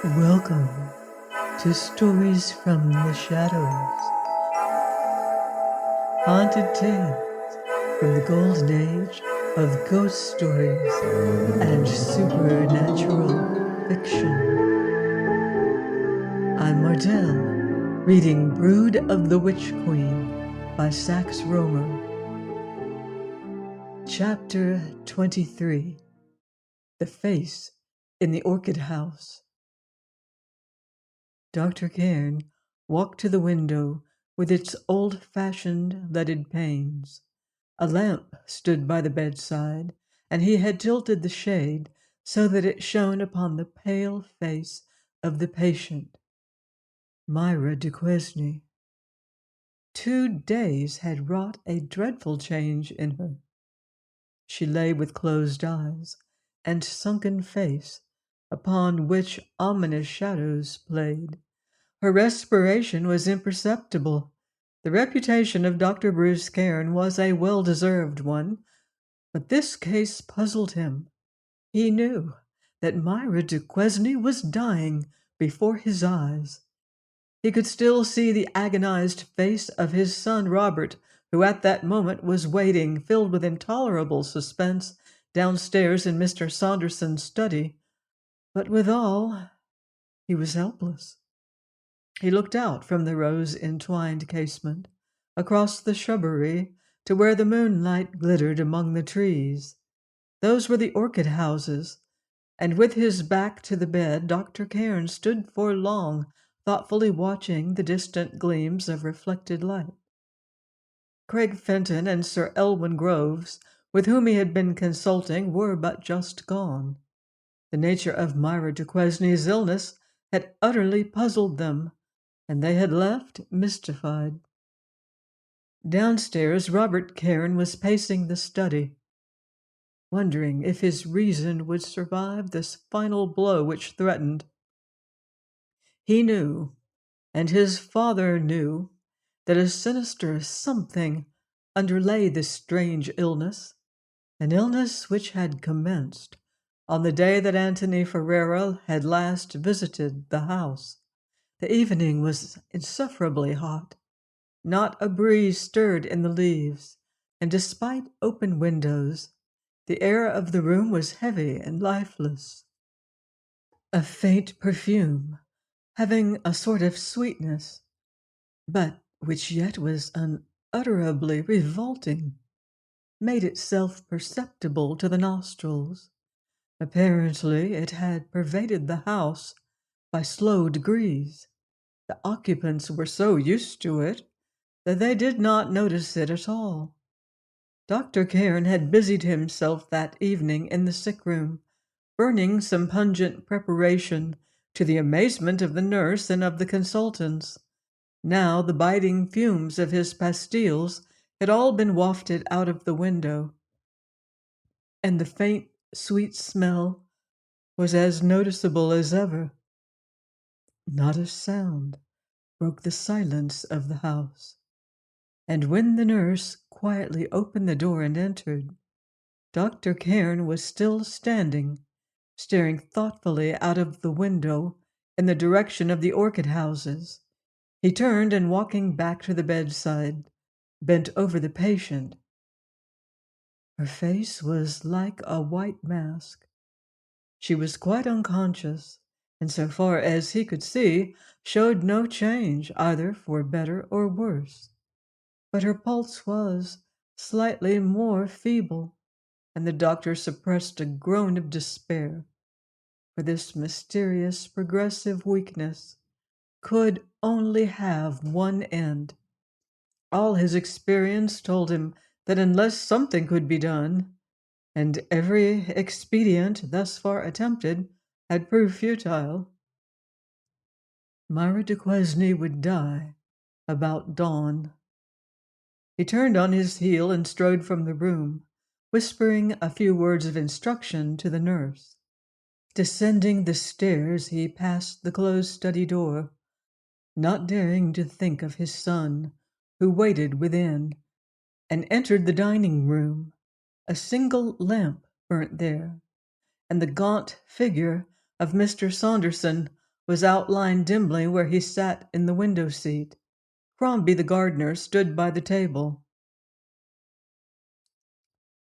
Welcome to Stories from the Shadows, haunted tales from the golden age of ghost stories and supernatural fiction. I'm Mardell, reading Brood of the Witch Queen by Sax Rohmer. Chapter 23. The Face in the Orchid House. Dr. Cairn walked to the window with its old-fashioned leaded panes. A lamp stood by the bedside, and he had tilted the shade so that it shone upon the pale face of the patient, Myra Duquesne. 2 days had wrought a dreadful change in her. She lay with closed eyes and sunken face, upon which ominous shadows played. Her respiration was imperceptible. The reputation of Dr. Bruce Cairn was a well-deserved one, but this case puzzled him. He knew that Myra Duquesne was dying before his eyes. He could still see the agonized face of his son Robert, who at that moment was waiting, filled with intolerable suspense, downstairs in Mr. Saunderson's study. But withal, he was helpless. He looked out from the rose-entwined casement, across the shrubbery, to where the moonlight glittered among the trees. Those were the orchid houses, and with his back to the bed, Dr. Cairn stood for long, thoughtfully watching the distant gleams of reflected light. Craig Fenton and Sir Elwyn Groves, with whom he had been consulting, were but just gone. The nature of Myra Duquesne's illness had utterly puzzled them, and they had left mystified. Downstairs, Robert Cairn was pacing the study, wondering if his reason would survive this final blow which threatened. He knew, and his father knew, that a sinister something underlay this strange illness, an illness which had commenced on the day that Antony Ferrara had last visited the house. The evening was insufferably hot. Not a breeze stirred in the leaves, and despite open windows, the air of the room was heavy and lifeless. A faint perfume, having a sort of sweetness, but which yet was unutterably revolting, made itself perceptible to the nostrils. Apparently it had pervaded the house by slow degrees. The occupants were so used to it that they did not notice it at all. Dr. Cairn had busied himself that evening in the sick room, burning some pungent preparation, to the amazement of the nurse and of the consultants. Now the biting fumes of his pastilles had all been wafted out of the window, and the faint, sweet smell was as noticeable as ever. Not a sound broke the silence of the house, and when the nurse quietly opened the door and entered, Dr. Cairn was still standing, staring thoughtfully out of the window in the direction of the orchid houses. He turned and, walking back to the bedside, bent over the patient. Her face was like a white mask. She was quite unconscious, and so far as he could see, showed no change either for better or worse. But her pulse was slightly more feeble, and the doctor suppressed a groan of despair, for this mysterious progressive weakness could only have one end. All his experience told him that unless something could be done, and every expedient thus far attempted had proved futile, Myra Duquesne would die about dawn. He turned on his heel and strode from the room, whispering a few words of instruction to the nurse. Descending the stairs, he passed the closed study door, not daring to think of his son, who waited within, and entered the dining room. A single lamp burnt there, and the gaunt figure of Mr. Saunderson was outlined dimly where he sat in the window seat. Crombie the gardener stood by the table.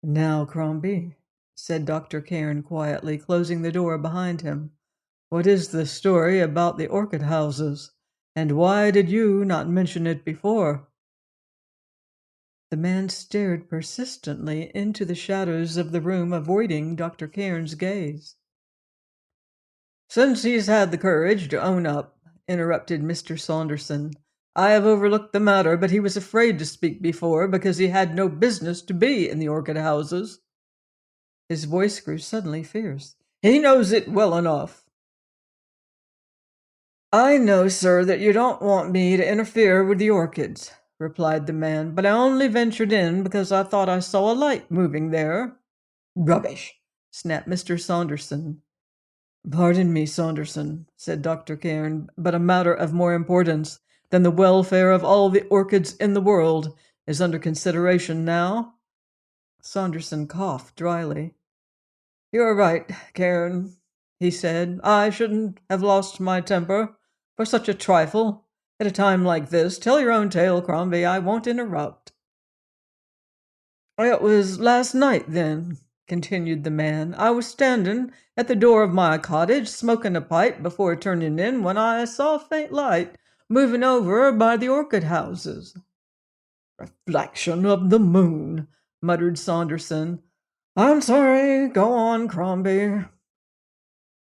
"Now, Crombie," said Dr. Cairn quietly, closing the door behind him, "what is the story about the orchid houses, and why did you not mention it before?" The man stared persistently into the shadows of the room, avoiding Dr. Cairn's gaze. "Since he's had the courage to own up," interrupted Mr. Saunderson, "I have overlooked the matter, but he was afraid to speak before because he had no business to be in the orchid houses." His voice grew suddenly fierce. "He knows it well enough." "I know, sir, that you don't want me to interfere with the orchids," replied the man, "but I only ventured in because I thought I saw a light moving there." "Rubbish!" snapped Mr. Saunderson. "Pardon me, Saunderson," said Dr. Cairn, "but a matter of more importance than the welfare of all the orchids in the world is under consideration now." Saunderson coughed dryly. "You're right, Cairn," he said. "I shouldn't have lost my temper for such a trifle at a time like this. Tell your own tale, Crombie. I won't interrupt." "It was last night, then," continued the man. "I was standing at the door of my cottage, smoking a pipe before turning in, when I saw a faint light moving over by the orchid houses." "Reflection of the moon," muttered Saunderson. "I'm sorry. Go on, Crombie."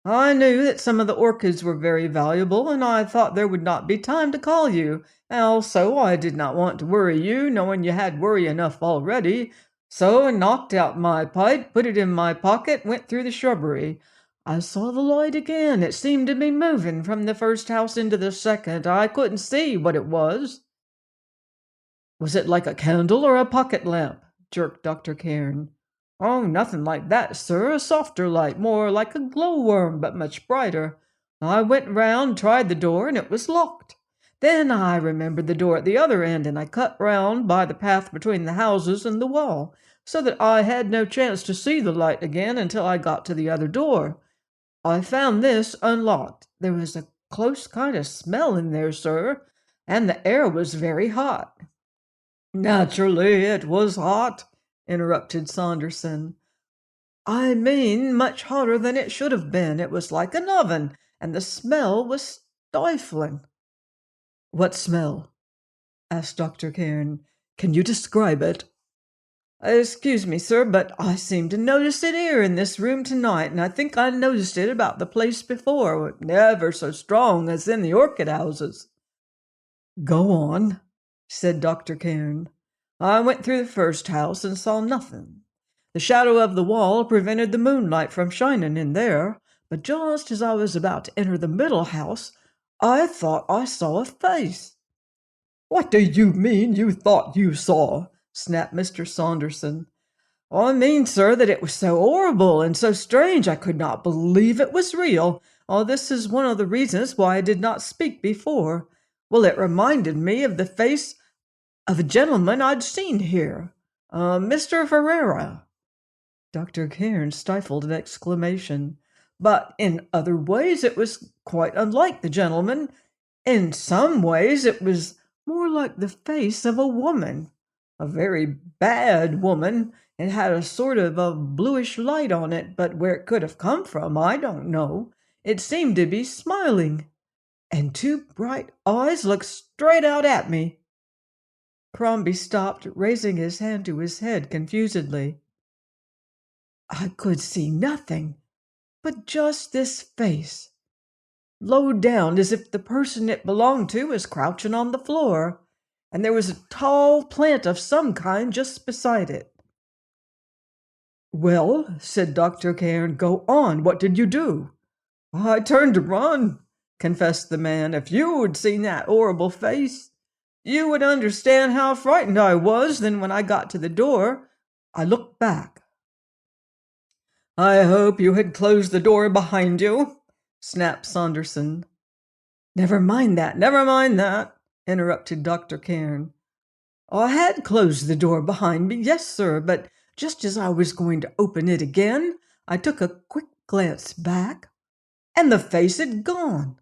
"I knew that some of the orchids were very valuable, and I thought there would not be time to call you. Also, I did not want to worry you, knowing you had worry enough already. So I knocked out my pipe, put it in my pocket, went through the shrubbery. I saw the light again. It seemed to be moving from the first house into the second. I couldn't see what it was." "Was it like a candle or a pocket lamp?" jerked Dr. Cairn. "Oh, nothing like that, sir. A softer light, more like a glowworm, but much brighter. I went round, tried the door, and it was locked. Then I remembered the door at the other end, and I cut round by the path between the houses and the wall, so that I had no chance to see the light again until I got to the other door. I found this unlocked. There was a close kind of smell in there, sir, and the air was very hot." "Naturally it was hot," interrupted Saunderson. "I mean much hotter than it should have been. It was like an oven, and the smell was stifling." "What smell?" asked Dr. Cairn. "Can you describe it?" "Excuse me, sir, but I seem to notice it here in this room tonight, and I think I noticed it about the place before, never so strong as in the orchid houses." "Go on," said Dr. Cairn. "I went through the first house and saw nothing. The shadow of the wall prevented the moonlight from shining in there, but just as I was about to enter the middle house, I thought I saw a face." "What do you mean you thought you saw?" snapped Mr. Saunderson. "I mean, sir, that it was so horrible and so strange I could not believe it was real. This is one of the reasons why I did not speak before. Well, it reminded me of the face of a gentleman I'd seen here, Mr. Ferreira." Dr. Cairn stifled an exclamation. "But in other ways it was quite unlike the gentleman. In some ways it was more like the face of a woman, a very bad woman. It had a sort of a bluish light on it, but where it could have come from, I don't know. It seemed to be smiling, and two bright eyes looked straight out at me." Crombie stopped, raising his hand to his head confusedly. "I could see nothing but just this face, low down, as if the person it belonged to was crouching on the floor, and there was a tall plant of some kind just beside it." "Well," said Dr. Cairn, "go on. What did you do?" "I turned to run," confessed the man. "If you had seen that horrible face, you would understand how frightened I was. Then when I got to the door, I looked back." "I hope you had closed the door behind you," snapped Saunderson. Never mind that," interrupted Dr. Cairn. "I had closed the door behind me, yes, sir, but just as I was going to open it again, I took a quick glance back, and the face had gone.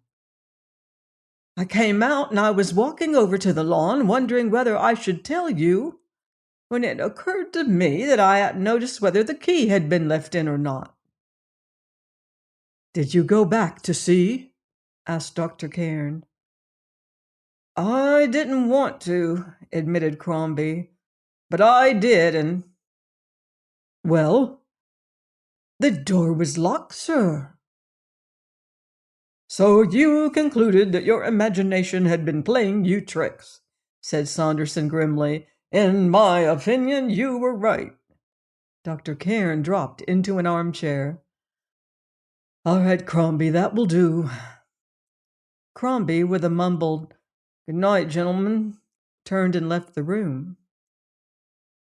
I came out and I was walking over to the lawn, wondering whether I should tell you, when it occurred to me that I hadn't noticed whether the key had been left in or not." "Did you go back to see?" asked Dr. Cairn. "I didn't want to," admitted Crombie, "but I did, and—" "Well?" "The door was locked, sir." "So you concluded that your imagination had been playing you tricks," said Saunderson grimly. "In my opinion, you were right." Dr. Cairn dropped into an armchair. "All right, Crombie, that will do." Crombie, with a mumbled "Good night, gentlemen," turned and left the room.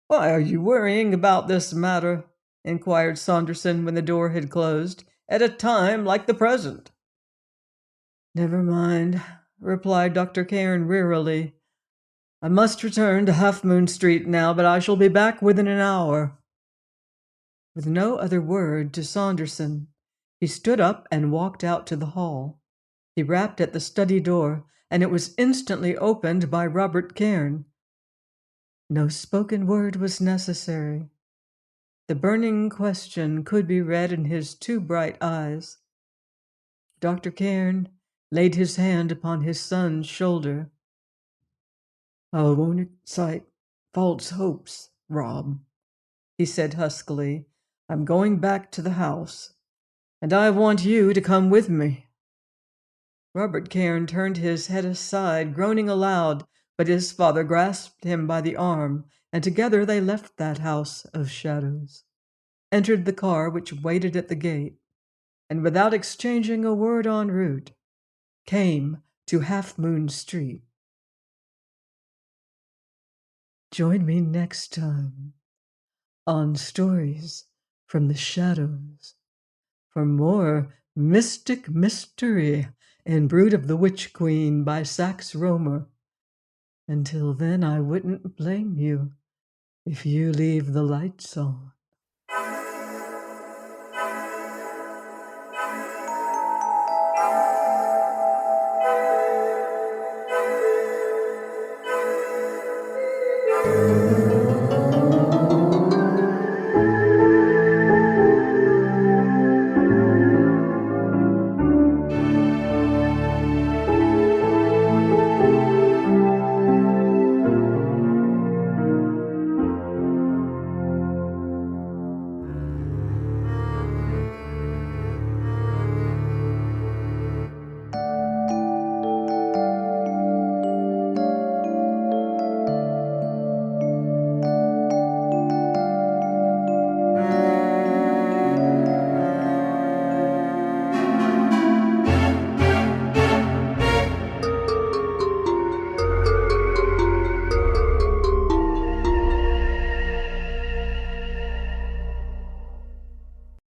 "Why are you worrying about this matter?" inquired Saunderson when the door had closed, "at a time like the present?" "Never mind," replied Dr. Cairn wearily. "I must return to Half Moon Street now, but I shall be back within an hour." With no other word to Saunderson, he stood up and walked out to the hall. He rapped at the study door, and it was instantly opened by Robert Cairn. No spoken word was necessary. The burning question could be read in his two bright eyes. Dr. Cairn laid his hand upon his son's shoulder. "I won't excite false hopes, Rob," he said huskily. "I'm going back to the house, and I want you to come with me." Robert Cairn turned his head aside, groaning aloud, but his father grasped him by the arm, and together they left that house of shadows, entered the car which waited at the gate, and without exchanging a word en route, came to Half Moon Street. Join me next time on Stories from the Shadows for more mystic mystery in Brood of the Witch Queen by Sax Rohmer. Until then, I wouldn't blame you if you leave the lights on.